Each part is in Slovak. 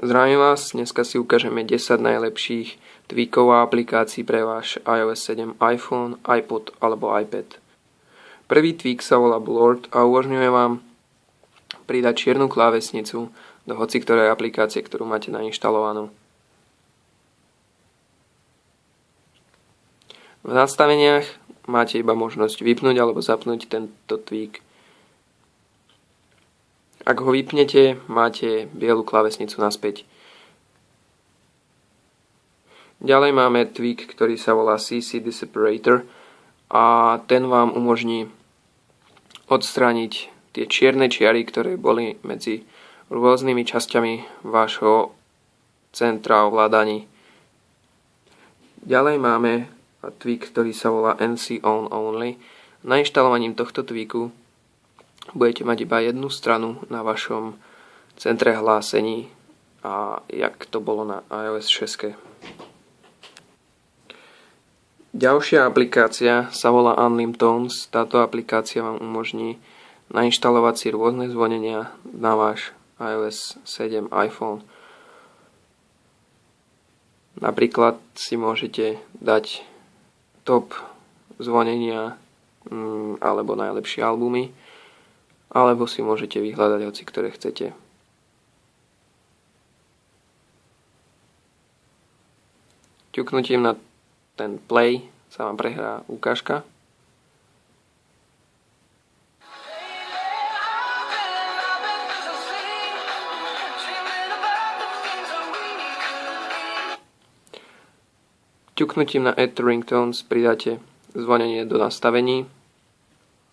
Zdravím vás, dneska si ukážeme 10 najlepších tweakov a aplikácií pre váš iOS 7 iPhone, iPod alebo iPad. Prvý tweak sa volá Blurred a umožňuje vám pridať čiernu klávesnicu do hociktorej aplikácie, ktorú máte nainštalovanú. V nastaveniach máte iba možnosť vypnúť alebo zapnúť tento tweak. Ak ho vypnete, máte bielu klávesnicu naspäť. Ďalej máme tweak, ktorý sa volá CC Separator a ten vám umožní odstrániť tie čierne čiary, ktoré boli medzi rôznymi časťami vášho centra ovládaní. Ďalej máme tweak, ktorý sa volá NC On Only. Nainštalovaním tohto tweaku budete mať iba jednu stranu na vašom centre hlásení, a jak to bolo na iOS 6. Ďalšia aplikácia sa volá Unlim Tones. Táto aplikácia vám umožní nainštalovať si rôzne zvonenia na váš iOS 7 iPhone. Napríklad si môžete dať top zvonenia alebo najlepšie albumy, alebo si môžete vyhľadať hoci ktoré chcete. Ťuknutím na ten play sa vám prehrá ukážka. Ťuknutím na Add to Ringtones pridáte zvonenie do nastavení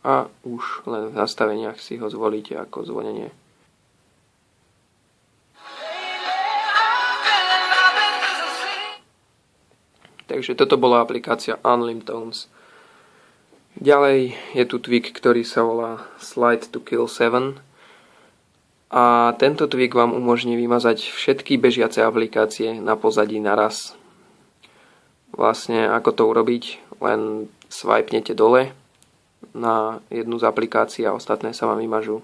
a už len v nastaveniach si ho zvolíte ako zvonenie. Takže toto bola aplikácia Unlim Tones. Ďalej je tu tweak, ktorý sa volá Slide to Kill 7 a tento tweak vám umožní vymazať všetky bežiace aplikácie na pozadí naraz. Vlastne ako to urobiť, len swipenete dole na jednu z aplikácií a ostatné sa vám vymažú.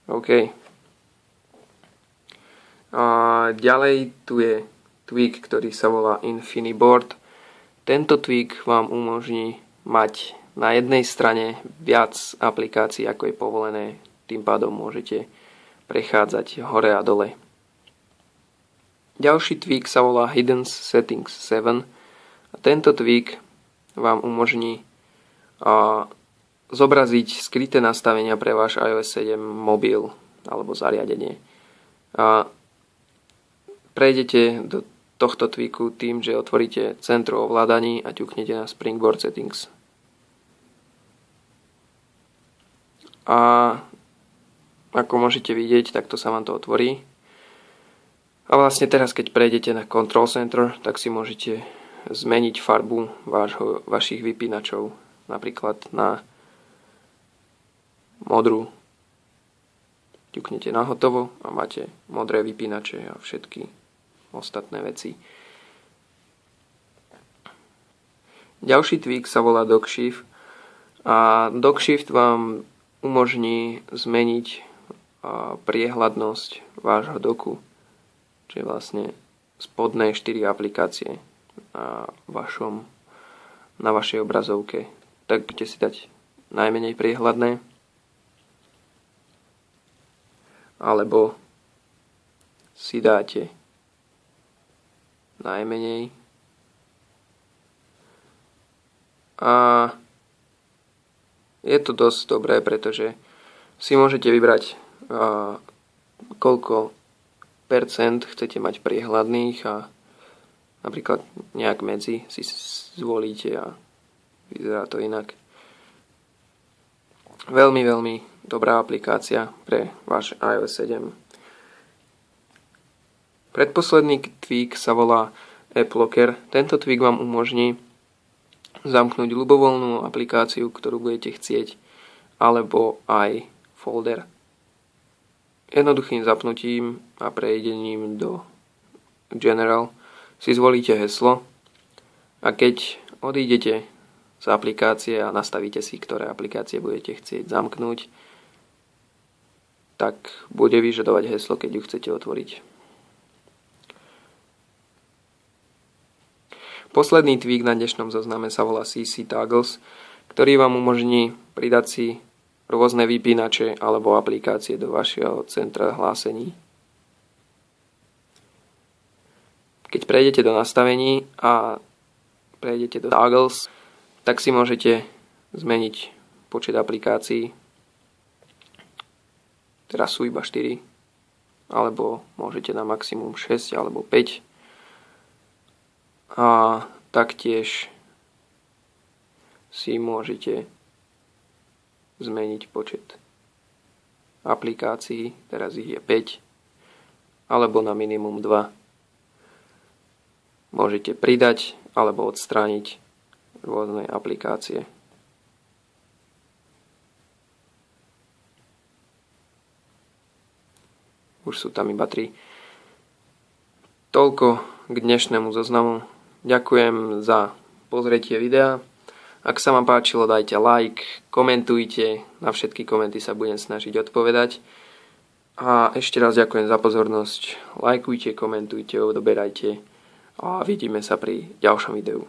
OK. A ďalej tu je tweak, ktorý sa volá InfiniBoard. Tento tweak vám umožní mať na jednej strane viac aplikácií, ako je povolené. Tým pádom môžete prechádzať hore a dole. Ďalší tweak sa volá Hidden Settings 7. A tento tweak vám umožní zobraziť skryté nastavenia pre váš iOS 7 mobil alebo zariadenie. Prejdete do tohto tweaku tým, že otvoríte centrum ovládaní a ťuknete na Springboard Settings. A ako môžete vidieť, takto sa vám to otvorí. A vlastne teraz, keď prejdete na Control Center, tak si môžete zmeniť farbu vašich vypínačov, napríklad na modrú. Ťuknete na hotovo a máte modré vypínače a všetky ostatné veci. Ďalší tweak sa volá DocShift a DocShift vám umožní zmeniť priehľadnosť vášho doku, čo je vlastne spodné 4 aplikácie na vašej obrazovke. Tak budete si dať najmenej priehľadné alebo si dáte najmenej a je to dosť dobré, pretože si môžete vybrať koľko percent chcete mať priehľadných a napríklad nejak medzi si zvolíte a vyzerá to inak. Veľmi, veľmi dobrá aplikácia pre váš iOS 7. Predposledný tweak sa volá AppLocker. Tento tweak vám umožní zamknúť ľubovoľnú aplikáciu, ktorú budete chcieť, alebo aj folder. Jednoduchým zapnutím a prejdením do General si zvolíte heslo a keď odídete z aplikácie a nastavíte si, ktoré aplikácie budete chcieť zamknúť, tak bude vyžadovať heslo, keď ju chcete otvoriť. Posledný tweak na dnešnom zozname sa volá CC Toggles, ktorý vám umožní pridať si rôzne vypínače alebo aplikácie do vašeho centra hlásení. Keď prejdete do nastavení a prejdete do Toggles, tak si môžete zmeniť počet aplikácií. Teraz sú iba 4, alebo môžete na maximum 6 alebo 5. A taktiež si môžete zmeniť počet aplikácií, teraz ich je 5, alebo na minimum 2. Môžete pridať alebo odstrániť rôzne aplikácie. Už sú tam iba 3. Toľko k dnešnému zoznamu. Ďakujem za pozretie videa. Ak sa vám páčilo, dajte like, komentujte. Na všetky komenty sa budem snažiť odpovedať. A ešte raz ďakujem za pozornosť. Lajkujte, komentujte, odoberajte a vidíme sa pri ďalšom videu.